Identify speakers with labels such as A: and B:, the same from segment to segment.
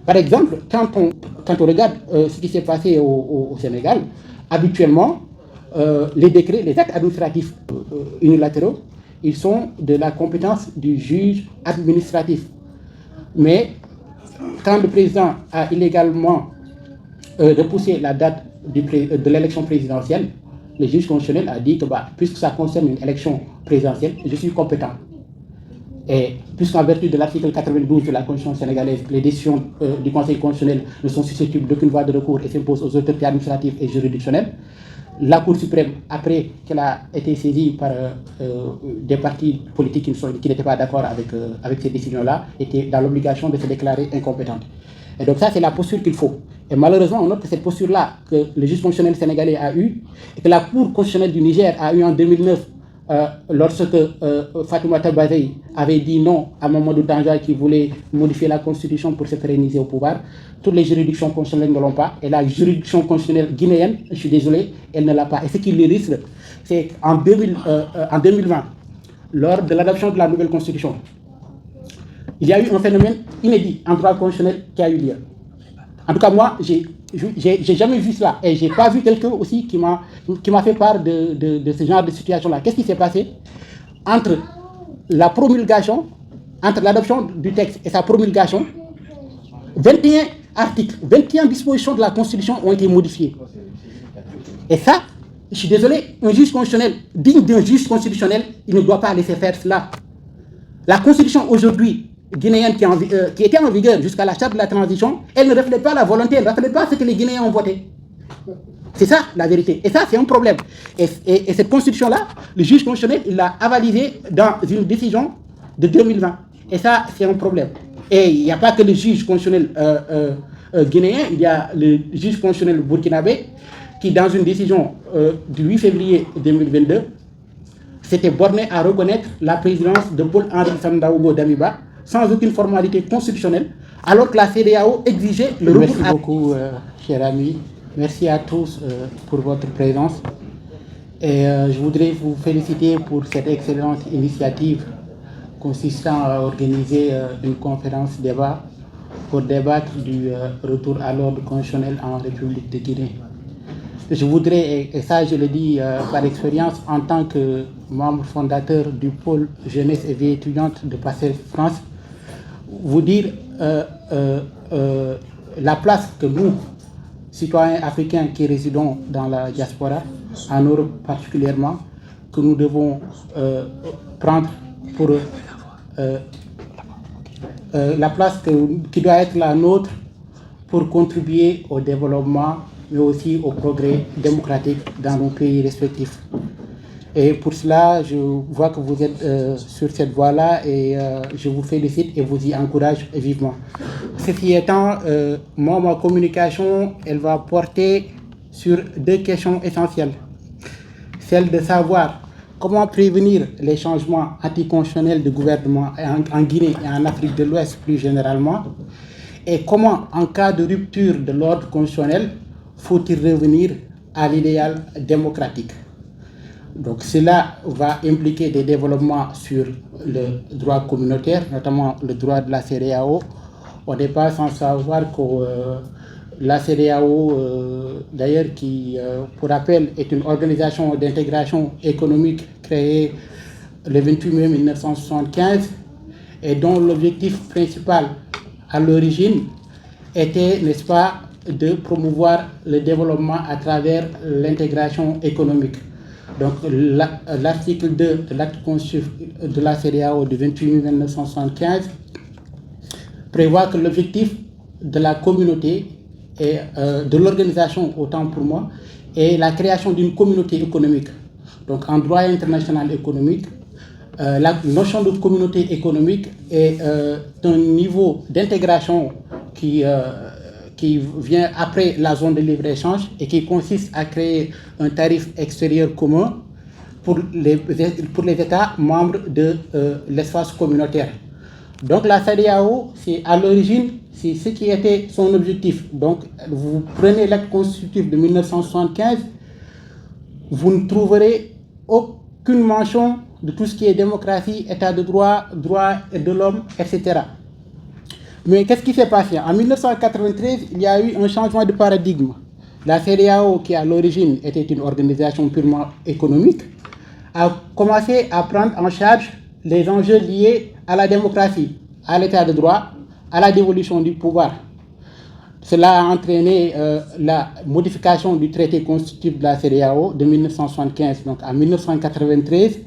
A: Par exemple, quand on regarde ce qui s'est passé au Sénégal, habituellement, les décrets, les actes administratifs unilatéraux, ils sont de la compétence du juge administratif. Mais quand le président a illégalement repoussé la date de l'élection présidentielle, le juge constitutionnel a dit que puisque ça concerne une élection présidentielle, je suis compétent. Et puisqu'en vertu de l'article 92 de la Constitution sénégalaise, les décisions du Conseil constitutionnel ne sont susceptibles d'aucune voie de recours et s'imposent aux autorités administratives et juridictionnelles, la Cour suprême, après qu'elle a été saisie par des partis politiques qui n'étaient pas d'accord avec ces décisions-là, était dans l'obligation de se déclarer incompétente. Et donc ça, c'est la posture qu'il faut. Et malheureusement, on note que cette posture-là que le juge constitutionnel sénégalais a eue, et que la Cour constitutionnelle du Niger a eue en 2009, lorsque Fatoumata Baldé avait dit non à Mamadou Tanja qui voulait modifier la constitution pour se pérenniser au pouvoir, toutes les juridictions constitutionnelles ne l'ont pas. Et la juridiction constitutionnelle guinéenne, je suis désolé, elle ne l'a pas. Et ce qui le risque, c'est en 2020, lors de l'adoption de la nouvelle constitution, il y a eu un phénomène inédit en droit constitutionnel qui a eu lieu. En tout cas, moi, j'ai jamais vu cela. Et je n'ai pas vu quelqu'un aussi qui m'a fait part de ce genre de situation-là. Qu'est-ce qui s'est passé entre la promulgation, entre l'adoption du texte et sa promulgation? 21 articles, 21 dispositions de la Constitution ont été modifiées. Et ça, je suis désolé, un juge constitutionnel, digne d'un juge constitutionnel, il ne doit pas laisser faire cela. La Constitution aujourd'hui guinéenne qui était en vigueur jusqu'à la charte de la transition, elle ne reflète pas la volonté, elle ne reflète pas ce que les Guinéens ont voté. C'est ça la vérité. Et ça, c'est un problème. Et cette constitution-là, le juge constitutionnel, il l'a avalisée dans une décision de 2020. Et ça, c'est un problème. Et il n'y a pas que le juge constitutionnel guinéen, il y a le juge constitutionnel burkinabé qui, dans une décision du 8 février 2022, s'était borné à reconnaître la présidence de Paul-Henri Sandaogo Damiba sans aucune formalité constitutionnelle, alors que la CEDEAO exigeait le recours. Merci beaucoup, cher ami. Merci à tous pour votre présence. Et je voudrais vous féliciter pour cette excellente initiative consistant à organiser une conférence débat pour débattre du retour à l'ordre constitutionnel en République de Guinée. Je voudrais, et ça je le dis par expérience en tant que membre fondateur du pôle jeunesse et vie étudiante de PASTEF France, vous dire la place que nous, citoyens africains qui résidons dans la diaspora, en Europe particulièrement, que nous devons prendre pour la place qui doit être la nôtre pour contribuer au développement, mais aussi au progrès démocratique dans nos pays respectifs. Et pour cela, je vois que vous êtes sur cette voie-là et je vous félicite et vous y encourage vivement. Ceci étant, moi, ma communication, elle va porter sur deux questions essentielles. Celle de savoir comment prévenir les changements anticonstitutionnels de gouvernement en Guinée et en Afrique de l'Ouest plus généralement, et comment, en cas de rupture de l'ordre constitutionnel, faut-il revenir à l'idéal démocratique. Donc cela va impliquer des développements sur le droit communautaire, notamment le droit de la CEDEAO. On n'est pas sans savoir que la CEDEAO, d'ailleurs, qui, pour rappel, est une organisation d'intégration économique créée le 28 mai 1975 et dont l'objectif principal à l'origine était, n'est-ce pas, de promouvoir le développement à travers l'intégration économique. Donc l'article 2 de l'acte constitutif de la CEDEAO du 28 mai 1975 prévoit que l'objectif de la communauté et de l'organisation, autant pour moi, est la création d'une communauté économique. Donc en droit international économique, la notion de communauté économique est un niveau d'intégration qui vient après la zone de libre-échange et qui consiste à créer un tarif extérieur commun pour les États membres de l'espace communautaire. Donc la CEDEAO, c'est à l'origine, c'est ce qui était son objectif. Donc vous prenez l'acte constitutif de 1975, vous ne trouverez aucune mention de tout ce qui est démocratie, état de droit, droit de l'homme, etc. Mais qu'est-ce qui s'est passé? En 1993, il y a eu un changement de paradigme. La CEDEAO, qui à l'origine était une organisation purement économique, a commencé à prendre en charge les enjeux liés à la démocratie, à l'état de droit, à la dévolution du pouvoir. Cela a entraîné la modification du traité constitutif de la CEDEAO de 1975, donc en 1993,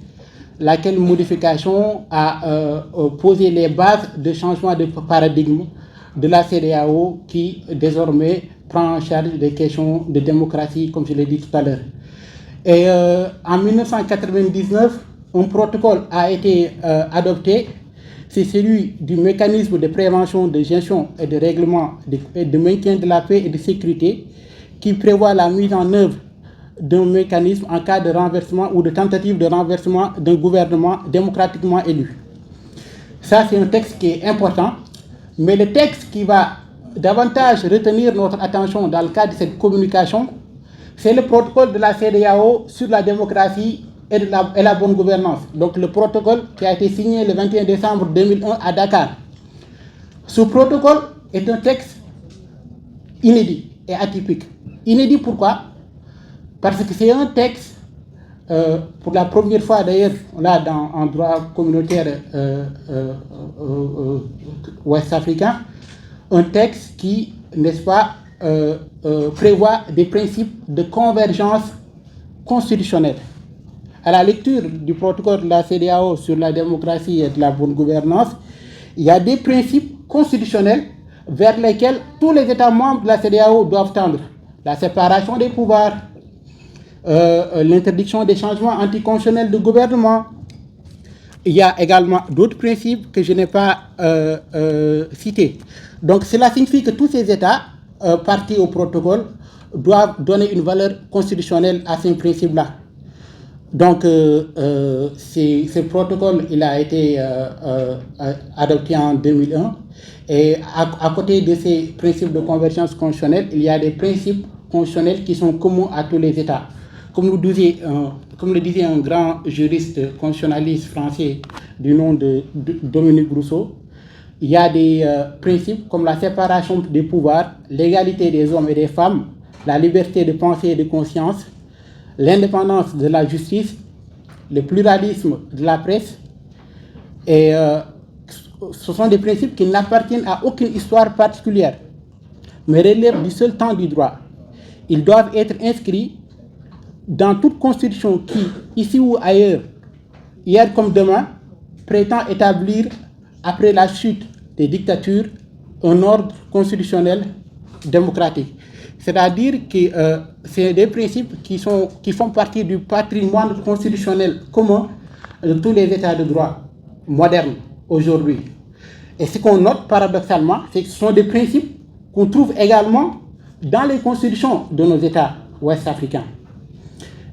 A: laquelle modification a posé les bases de changement de paradigme de la CEDEAO qui désormais prend en charge des questions de démocratie, comme je l'ai dit tout à l'heure. Et en 1999, un protocole a été adopté, c'est celui du mécanisme de prévention, de gestion et de règlement et de maintien de la paix et de sécurité, qui prévoit la mise en œuvre d'un mécanisme en cas de renversement ou de tentative de renversement d'un gouvernement démocratiquement élu. Ça, c'est un texte qui est important, mais le texte qui va davantage retenir notre attention dans le cadre de cette communication, c'est le protocole de la CEDEAO sur la démocratie et la bonne gouvernance. Donc le protocole qui a été signé le 21 décembre 2001 à Dakar. Ce protocole est un texte inédit et atypique. Inédit pourquoi? Parce que c'est un texte, pour la première fois d'ailleurs, là en droit communautaire ouest-africain, un texte qui, n'est-ce pas, prévoit des principes de convergence constitutionnelle. À la lecture du protocole de la CEDEAO sur la démocratie et de la bonne gouvernance, il y a des principes constitutionnels vers lesquels tous les États membres de la CEDEAO doivent tendre. La séparation des pouvoirs, l'interdiction des changements anticonstitutionnels de gouvernement. Il y a également d'autres principes que je n'ai pas cités. Donc cela signifie que tous ces États partis au protocole doivent donner une valeur constitutionnelle à ces principes-là. Donc, ce protocole, il a été adopté en 2001. Et à côté de ces principes de convergence constitutionnelle, il y a des principes constitutionnels qui sont communs à tous les États. Comme le disait un grand juriste constitutionnaliste français du nom de Dominique Rousseau, il y a des principes comme la séparation des pouvoirs, l'égalité des hommes et des femmes, la liberté de pensée et de conscience, l'indépendance de la justice, le pluralisme de la presse, et ce sont des principes qui n'appartiennent à aucune histoire particulière, mais relèvent du seul temps du droit. Ils doivent être inscrits dans toute constitution qui, ici ou ailleurs, hier comme demain, prétend établir, après la chute des dictatures, un ordre constitutionnel démocratique. C'est-à-dire que c'est des principes qui font partie du patrimoine constitutionnel commun de tous les États de droit modernes aujourd'hui. Et ce qu'on note paradoxalement, c'est que ce sont des principes qu'on trouve également dans les constitutions de nos États ouest-africains.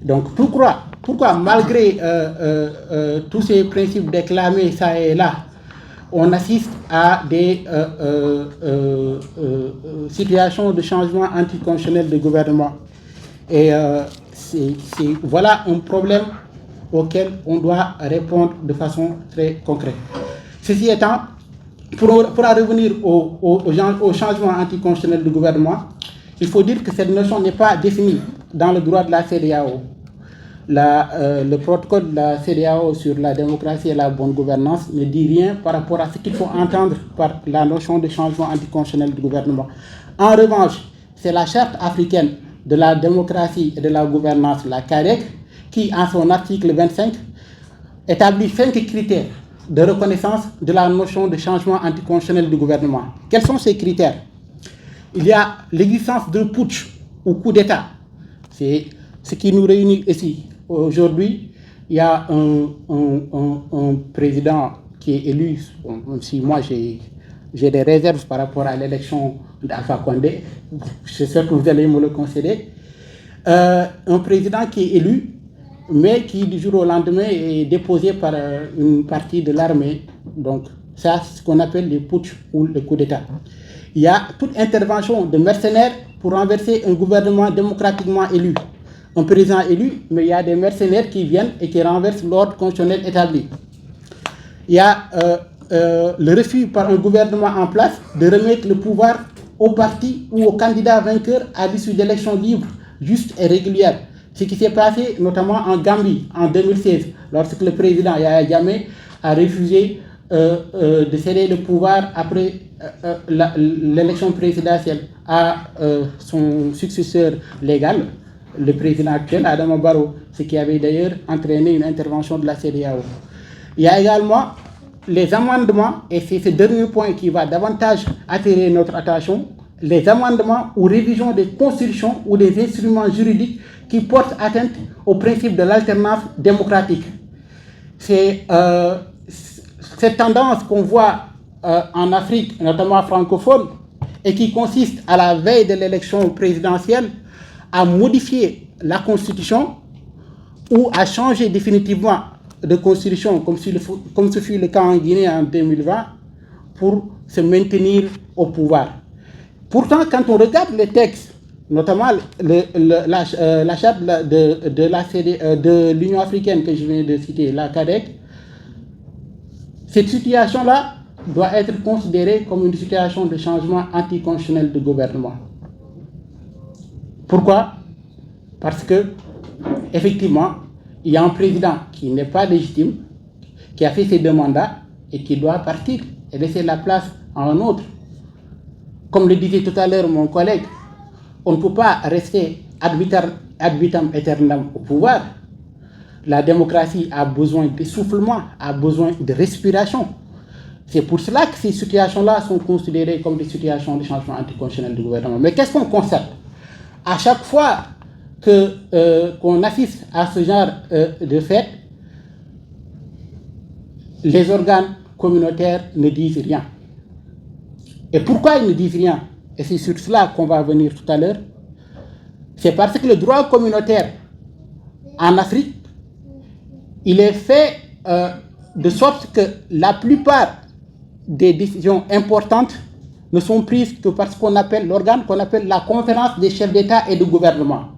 A: Donc pourquoi malgré tous ces principes déclamés ça et là, on assiste à des situations de changement anticonstitutionnel de gouvernement. Et voilà un problème auquel on doit répondre de façon très concrète. Ceci étant, pour en revenir au changement anticonstitutionnel de gouvernement, il faut dire que cette notion n'est pas définie dans le droit de la CEDEAO. Le protocole de la CEDEAO sur la démocratie et la bonne gouvernance ne dit rien par rapport à ce qu'il faut entendre par la notion de changement anticonstitutionnel du gouvernement. En revanche, c'est la charte africaine de la démocratie et de la gouvernance, la CADEC, qui, en son article 25, établit 5 critères de reconnaissance de la notion de changement anticonstitutionnel du gouvernement. Quels sont ces critères? Il y a l'existence d'un putsch ou coup d'État. C'est ce qui nous réunit ici. Aujourd'hui, il y a un président qui est élu, même si moi j'ai des réserves par rapport à l'élection d'Alpha Condé, je suis sûr que vous allez me le concéder, un président qui est élu, mais qui du jour au lendemain est déposé par une partie de l'armée. Donc ça, c'est ce qu'on appelle le putsch ou le coup d'État. Il y a toute intervention de mercenaires pour renverser un gouvernement démocratiquement élu. Un président élu, mais il y a des mercenaires qui viennent et qui renversent l'ordre constitutionnel établi. Il y a le refus par un gouvernement en place de remettre le pouvoir au parti ou au candidat vainqueur à l'issue d'élections libres, justes et régulières. Ce qui s'est passé notamment en Gambie en 2016, lorsque le président Yahya Jammeh a refusé de céder le pouvoir après l'élection présidentielle à son successeur légal, le président actuel, Adama Barrow, ce qui avait d'ailleurs entraîné une intervention de la CEDEAO. Il y a également les amendements, et c'est ce dernier point qui va davantage attirer notre attention, les amendements ou révisions des constitutions ou des instruments juridiques qui portent atteinte au principe de l'alternance démocratique. C'est cette tendance qu'on voit en Afrique, notamment francophone, et qui consiste à la veille de l'élection présidentielle à modifier la Constitution ou à changer définitivement de Constitution, comme ce fut le cas en Guinée en 2020, pour se maintenir au pouvoir. Pourtant, quand on regarde les textes, notamment la charte de l'Union africaine que je viens de citer, la CADEC, cette situation-là doit être considérée comme une situation de changement anticonstitutionnel de gouvernement. Pourquoi? Parce que, effectivement, il y a un président qui n'est pas légitime, qui a fait ses deux mandats et qui doit partir et laisser la place à un autre. Comme le disait tout à l'heure mon collègue, on ne peut pas rester ad vitam aeternam au pouvoir. La démocratie a besoin d'essoufflement, a besoin de respiration. C'est pour cela que ces situations-là sont considérées comme des situations de changement anticonstitutionnel du gouvernement. Mais qu'est-ce qu'on constate? À chaque fois qu'on assiste à ce genre de fait, les organes communautaires ne disent rien. Et pourquoi ils ne disent rien? Et c'est sur cela qu'on va venir tout à l'heure. C'est parce que le droit communautaire en Afrique, il est fait de sorte que la plupart des décisions importantes ne sont prises que parce qu'on appelle l'organe qu'on appelle la conférence des chefs d'État et de gouvernement.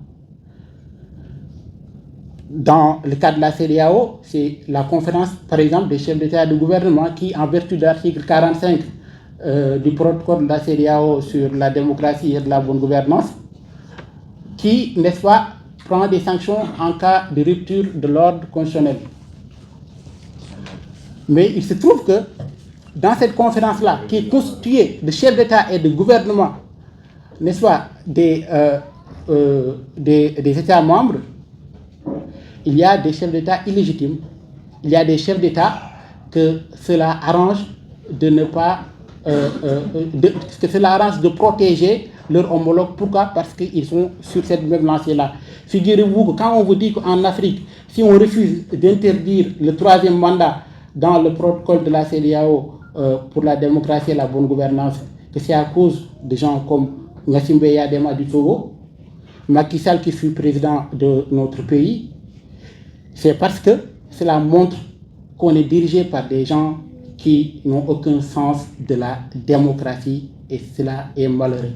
A: Dans le cas de la CEDEAO, c'est la conférence, par exemple, des chefs d'État et de gouvernement qui, en vertu de l'article 45 du protocole de la CEDEAO sur la démocratie et de la bonne gouvernance, qui, n'est-ce pas, prend des sanctions en cas de rupture de l'ordre constitutionnel. Mais il se trouve que dans cette conférence-là, qui est constituée de chefs d'État et de gouvernement, n'est-ce pas, des États membres, il y a des chefs d'État illégitimes, il y a des chefs d'État que cela arrange de ne pas, que cela arrange de protéger leurs homologues. Pourquoi? Parce qu'ils sont sur cette même lancée-là. Figurez-vous que quand on vous dit qu'en Afrique, si on refuse d'interdire le troisième mandat dans le protocole de la CEDEAO pour la démocratie et la bonne gouvernance, que c'est à cause de gens comme Gnassingbé Eyadema du Togo, Macky Sall qui fut président de notre pays, c'est parce que cela montre qu'on est dirigé par des gens qui n'ont aucun sens de la démocratie, et cela est malheureux.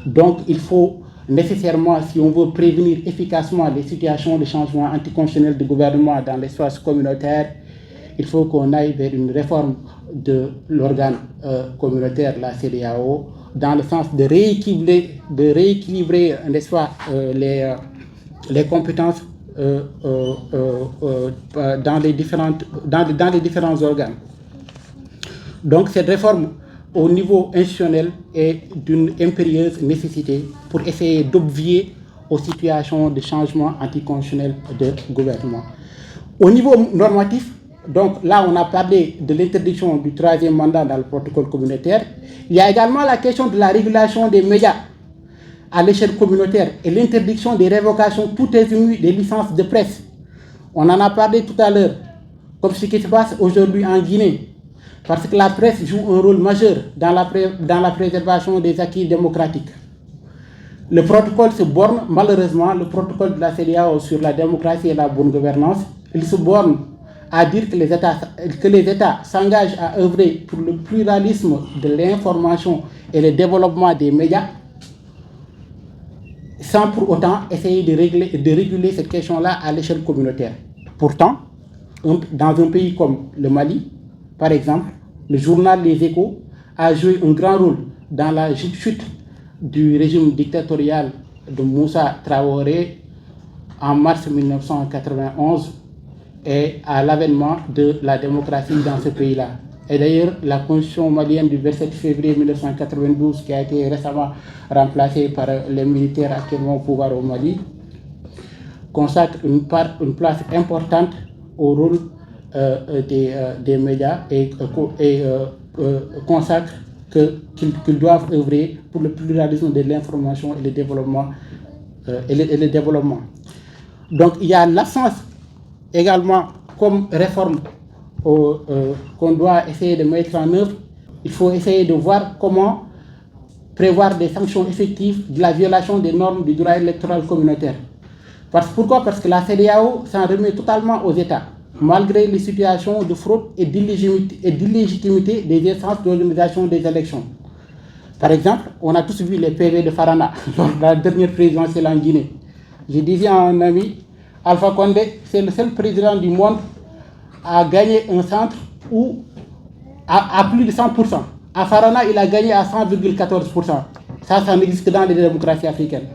A: Donc il faut nécessairement, si on veut prévenir efficacement les situations de changement anticonstitutionnel de gouvernement dans l'espace communautaire, il faut qu'on aille vers une réforme de l'organe communautaire, la CEDEAO, dans le sens de rééquilibrer, n'est-ce pas, les compétences dans les différents organes. Donc cette réforme au niveau institutionnel est d'une impérieuse nécessité pour essayer d'obvier aux situations de changement anticonstitutionnel de gouvernement. Au niveau normatif, donc là on a parlé de l'interdiction du troisième mandat dans le protocole communautaire. Il y a également la question de la régulation des médias à l'échelle communautaire et l'interdiction des révocations tout azimuts des licences de presse. On en a parlé tout à l'heure, comme ce qui se passe aujourd'hui en Guinée, parce que la presse joue un rôle majeur dans la préservation des acquis démocratiques. Le protocole se borne, malheureusement, le protocole de la CEDEAO sur la démocratie et la bonne gouvernance, il se borne à dire que les États s'engagent à œuvrer pour le pluralisme de l'information et le développement des médias, sans pour autant essayer de réguler cette question-là à l'échelle communautaire. Pourtant, dans un pays comme le Mali, par exemple, le journal Les Échos a joué un grand rôle dans la chute du régime dictatorial de Moussa Traoré en mars 1991 et à l'avènement de la démocratie dans ce pays-là. Et d'ailleurs, la constitution malienne du 27 février 1992, qui a été récemment remplacée par les militaires actuellement au pouvoir au Mali, consacre une place importante au rôle des médias et consacre qu'ils doivent œuvrer pour le pluralisme de l'information et le développement. Donc il y a l'absence également comme réforme qu'on doit essayer de mettre en œuvre. Il faut essayer de voir comment prévoir des sanctions effectives de la violation des normes du droit électoral communautaire. Pourquoi? Parce que la CEDEAO s'en remet totalement aux États, malgré les situations de fraude et d'illégitimité des instances d'organisation des élections. Par exemple, on a tous vu les PV de Farana lors de la dernière présidentielle en Guinée. Je disais à un ami, Alpha Condé, c'est le seul président du monde à gagner un centre où à plus de 100%. À Farana, il a gagné à 100,14%. Ça n'existe que dans les démocraties africaines.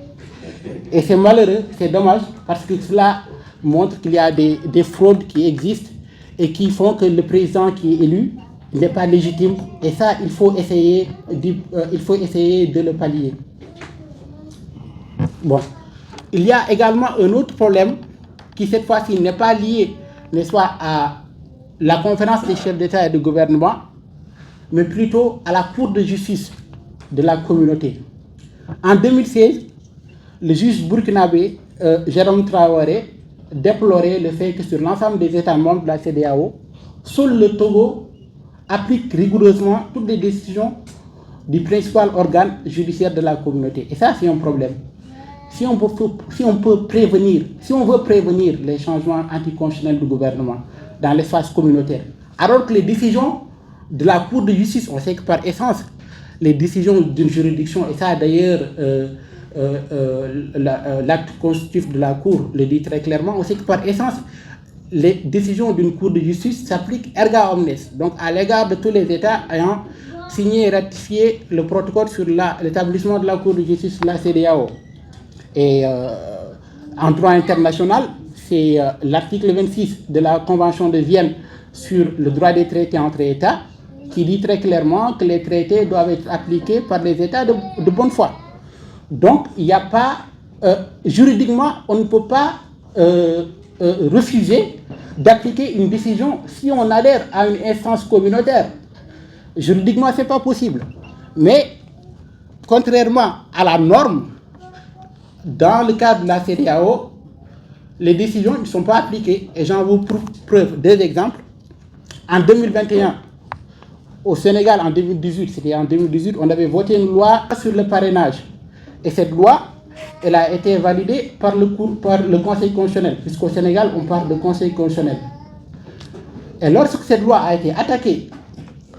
A: Et c'est malheureux, c'est dommage, parce que cela montre qu'il y a des fraudes qui existent et qui font que le président qui est élu n'est pas légitime. Et ça, il faut essayer de le pallier. Bon. Il y a également un autre problème qui, cette fois-ci, n'est pas lié, n'est-ce pas, à la conférence des chefs d'État et de gouvernement, mais plutôt à la Cour de justice de la communauté. En 2016, le juge burkinabé Jérôme Traoré déplorait le fait que sur l'ensemble des États membres de la CEDEAO, seul le Togo applique rigoureusement toutes les décisions du principal organe judiciaire de la communauté. Et ça, c'est un problème. Si on veut prévenir les changements anticonstitutionnels du gouvernement dans l'espace communautaire, alors que les décisions de la Cour de justice, on sait que par essence, les décisions d'une juridiction, et ça d'ailleurs, l'acte constitutif de la Cour le dit très clairement, on sait que par essence, les décisions d'une Cour de justice s'appliquent erga omnes, donc à l'égard de tous les États ayant signé et ratifié le protocole sur l'établissement de la Cour de justice de la CEDEAO. Et en droit international, c'est l'article 26 de la Convention de Vienne sur le droit des traités entre États qui dit très clairement que les traités doivent être appliqués par les États de bonne foi. Donc, il n'y a pas, juridiquement, on ne peut pas refuser d'appliquer une décision si on adhère à une instance communautaire. Juridiquement, ce n'est pas possible. Mais, contrairement à la norme, dans le cadre de la CEDEAO, les décisions ne sont pas appliquées. Et j'en vous preuve deux exemples. En 2021, au Sénégal, en 2018, c'était en 2018, on avait voté une loi sur le parrainage. Et cette loi, elle a été validée par le Conseil constitutionnel, puisqu'au Sénégal, on parle de Conseil constitutionnel. Et lorsque cette loi a été attaquée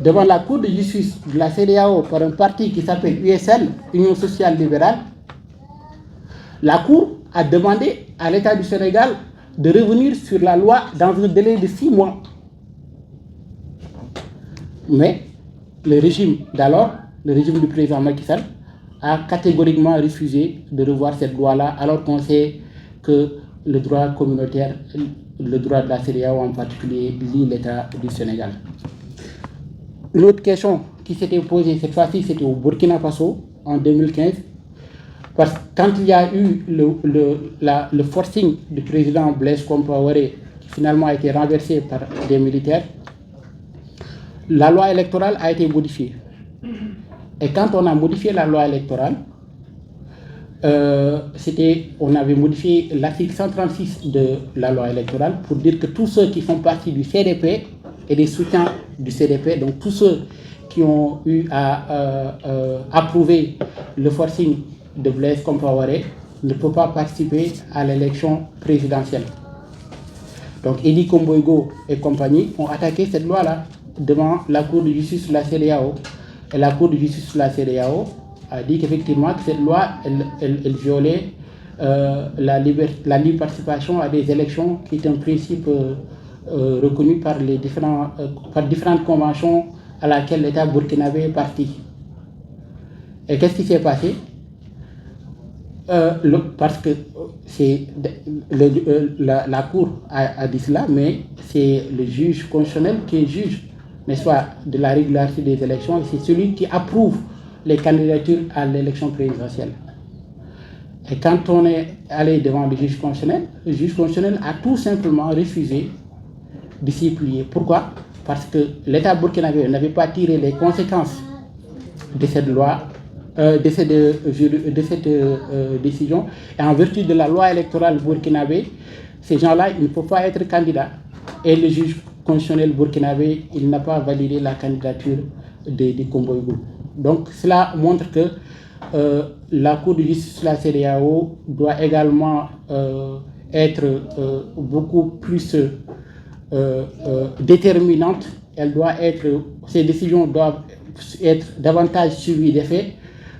A: devant la Cour de justice de la CEDEAO par un parti qui s'appelle USL, Union sociale libérale, la Cour a demandé à l'État du Sénégal de revenir sur la loi dans un délai de 6 mois. Mais le régime d'alors, le régime du président Macky Sall, a catégoriquement refusé de revoir cette loi-là, alors qu'on sait que le droit communautaire, le droit de la CEDEAO en particulier, lie l'État du Sénégal. Une autre question qui s'était posée cette fois-ci, c'était au Burkina Faso en 2015. Parce que quand il y a eu le forcing du président Blaise Compaoré, qui finalement a été renversé par des militaires, la loi électorale a été modifiée. Et quand on a modifié la loi électorale, on avait modifié l'article 136 de la loi électorale pour dire que tous ceux qui font partie du CDP et des soutiens du CDP, donc tous ceux qui ont eu à approuver le forcing de Blaise Compaoré, ne peuvent pas participer à l'élection présidentielle. Donc Edi Komboigo et compagnie ont attaqué cette loi-là devant la Cour de justice de la CEDEAO. Et la Cour de justice de la CEDEAO a dit qu'effectivement, cette loi, elle violait la libre participation à des élections, qui est un principe reconnu par différentes conventions à laquelle l'État burkinabé est parti. Et qu'est-ce qui s'est passé? Parce que la Cour a dit cela, mais c'est le juge constitutionnel qui juge, n'est-ce pas, de la régularité des élections, et c'est celui qui approuve les candidatures à l'élection présidentielle. Et quand on est allé devant le juge constitutionnel a tout simplement refusé de s'y plier. Pourquoi? Parce que l'État burkinabé n'avait pas tiré les conséquences de cette loi, de cette décision. Et en vertu de la loi électorale burkinabé, ces gens-là, ils ne peuvent pas être candidats. Et le juge constitutionnel burkinabé, il n'a pas validé la candidature de Komboïgou. Donc cela montre que la Cour de justice de la CEDEAO doit également être beaucoup plus déterminante. Ces décisions doivent être davantage suivies des faits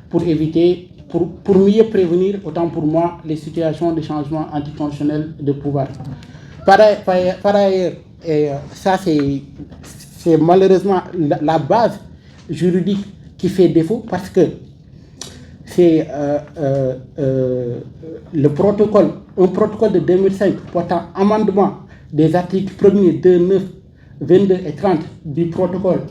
A: pour éviter, pour mieux prévenir, autant pour moi, les situations de changement anticonstitutionnel de pouvoir. Par ailleurs, et ça c'est malheureusement la base juridique qui fait défaut, parce que c'est un protocole de 2005 portant amendement des articles 1er, 2, 9, 22 et 30 du protocole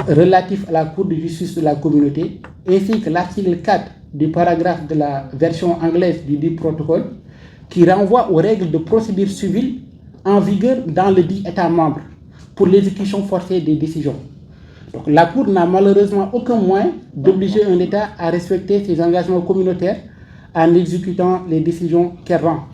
A: relatif à la Cour de justice de la communauté, ainsi que l'article 4 du paragraphe de la version anglaise du dit protocole, qui renvoie aux règles de procédure civile en vigueur dans le dit État membre pour l'exécution forcée des décisions. Donc, la Cour n'a malheureusement aucun moyen d'obliger un État à respecter ses engagements communautaires en exécutant les décisions qu'elle rend.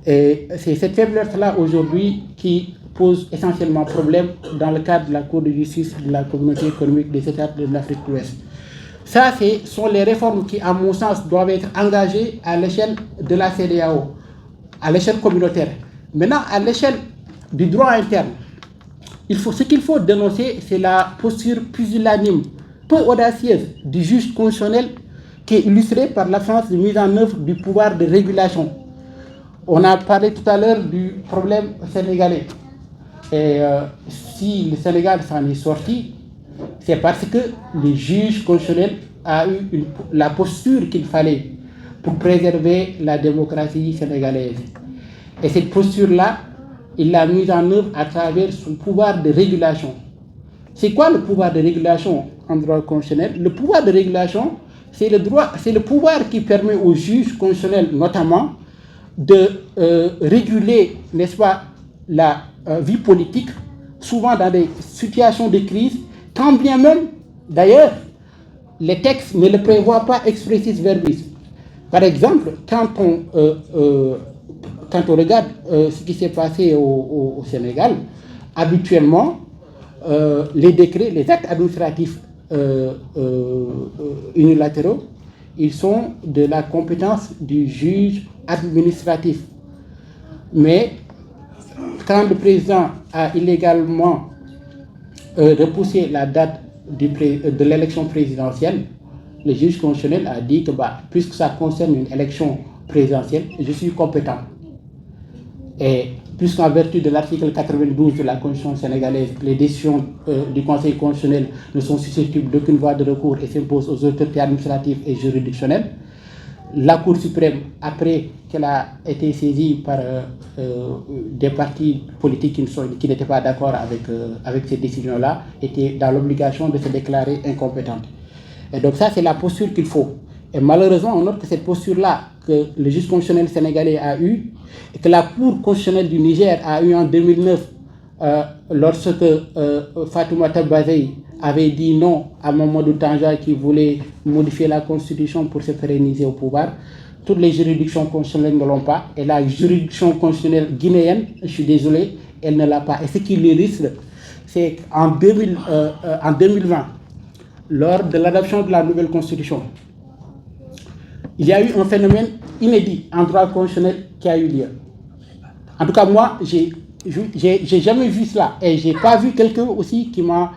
A: Et c'est cette faiblesse-là aujourd'hui qui pose essentiellement problème dans le cadre de la Cour de justice de la communauté économique des États de l'Afrique de l'Ouest. Ça, ce sont les réformes qui, à mon sens, doivent être engagées à l'échelle de la CEDEAO, à l'échelle communautaire. Maintenant, à l'échelle du droit interne, ce qu'il faut dénoncer, c'est la posture pusillanime, peu audacieuse du juge constitutionnel, qui est illustrée par l'absence de mise en œuvre du pouvoir de régulation. On a parlé tout à l'heure du problème sénégalais. Et si le Sénégal s'en est sorti, c'est parce que le juge constitutionnel a eu la posture qu'il fallait pour préserver la démocratie sénégalaise. Et cette posture-là, il l'a mise en œuvre à travers son pouvoir de régulation. C'est quoi le pouvoir de régulation en droit constitutionnel? Le pouvoir de régulation, c'est le pouvoir qui permet au juge constitutionnel notamment de réguler, n'est-ce pas, la vie politique, souvent dans des situations de crise, quand bien même, d'ailleurs, les textes ne le prévoient pas expressis verbis. Par exemple, quand on regarde ce qui s'est passé au Sénégal, habituellement, les décrets, les actes administratifs unilatéraux, ils sont de la compétence du juge administratif. Mais quand le président a illégalement repoussé la date de l'élection présidentielle, le juge constitutionnel a dit que puisque ça concerne une élection présidentielle, je suis compétent. Et puisqu'en vertu de l'article 92 de la Constitution sénégalaise, les décisions du Conseil constitutionnel ne sont susceptibles d'aucune voie de recours et s'imposent aux autorités administratives et juridictionnelles, la Cour suprême, après qu'elle a été saisie par des partis politiques qui n'étaient pas d'accord avec ces décisions-là, était dans l'obligation de se déclarer incompétente. Et donc ça, c'est la posture qu'il faut. Et malheureusement, on note que cette posture-là que le juge constitutionnel sénégalais a eue, et que la Cour constitutionnelle du Niger a eue en 2009, lorsque Fatoumata Bazey avait dit non à Mamadou Tanja qui voulait modifier la constitution pour se pérenniser au pouvoir. Toutes les juridictions constitutionnelles ne l'ont pas. Et la juridiction constitutionnelle guinéenne, je suis désolé, elle ne l'a pas. Et ce qui le risque, c'est qu'en 2020, lors de l'adoption de la nouvelle constitution, il y a eu un phénomène inédit en droit constitutionnel qui a eu lieu. En tout cas, moi, j'ai jamais vu cela. Et j'ai pas vu quelqu'un aussi qui m'a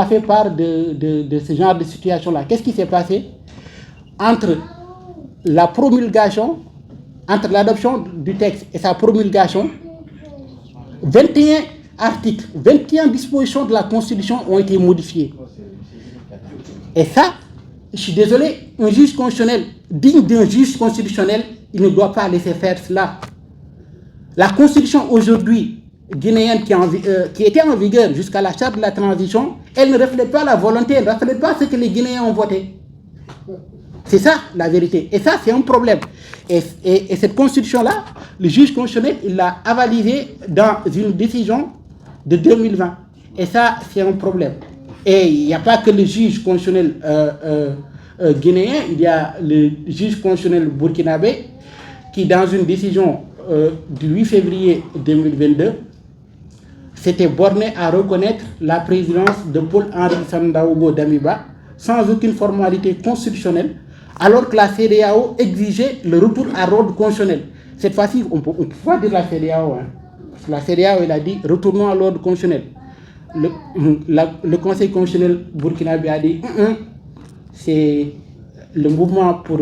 A: fait part de ce genre de situation-là. Qu'est-ce qui s'est passé entre la promulgation, entre l'adoption du texte et sa promulgation? articles, 21 dispositions de la Constitution ont été modifiées. Et ça, je suis désolé, un juge constitutionnel, digne d'un juge constitutionnel, il ne doit pas laisser faire cela. La Constitution aujourd'hui guinéenne qui était en vigueur jusqu'à la charte de la transition, elle ne reflète pas la volonté, elle ne reflète pas ce que les Guinéens ont voté. C'est ça la vérité. Et ça, c'est un problème. Et cette constitution-là, le juge constitutionnel, il l'a avalisée dans une décision de 2020. Et ça, c'est un problème. Et il n'y a pas que le juge constitutionnel guinéen, il y a le juge constitutionnel burkinabé qui, dans une décision du 8 février 2022, s'était borné à reconnaître la présidence de Paul-Henri Sandaogo Damiba sans aucune formalité constitutionnelle, alors que la CEDEAO exigeait le retour à l'ordre constitutionnel. Cette fois-ci, on peut pas dire la CEDEAO. Hein. La CEDEAO, elle a dit retournons à l'ordre constitutionnel. Le Conseil constitutionnel burkinabé a dit c'est le mouvement pour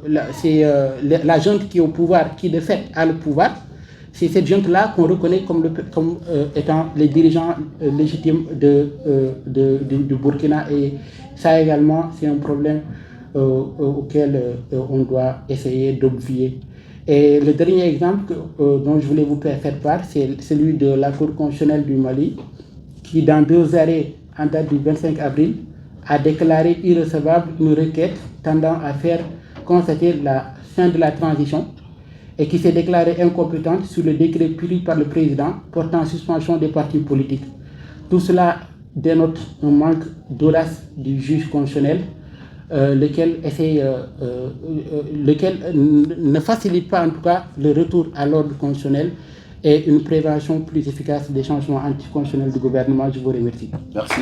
A: la junte qui est au pouvoir, qui de fait a le pouvoir. C'est cette junte-là qu'on reconnaît comme étant les dirigeants légitimes du Burkina. Et ça également, c'est un problème auquel on doit essayer d'obvier. Et le dernier exemple dont je voulais vous faire part, c'est celui de la Cour constitutionnelle du Mali, qui dans 2 arrêts en date du 25 avril a déclaré irrecevable une requête tendant à faire constater la fin de la transition et qui s'est déclarée incompétente sur le décret pris par le président portant suspension des partis politiques. Tout cela dénote un manque d'audace du juge constitutionnel, lequel ne facilite pas en tout cas le retour à l'ordre constitutionnel et une prévention plus efficace des changements anticonstitutionnels du gouvernement. Je vous remercie.
B: Merci.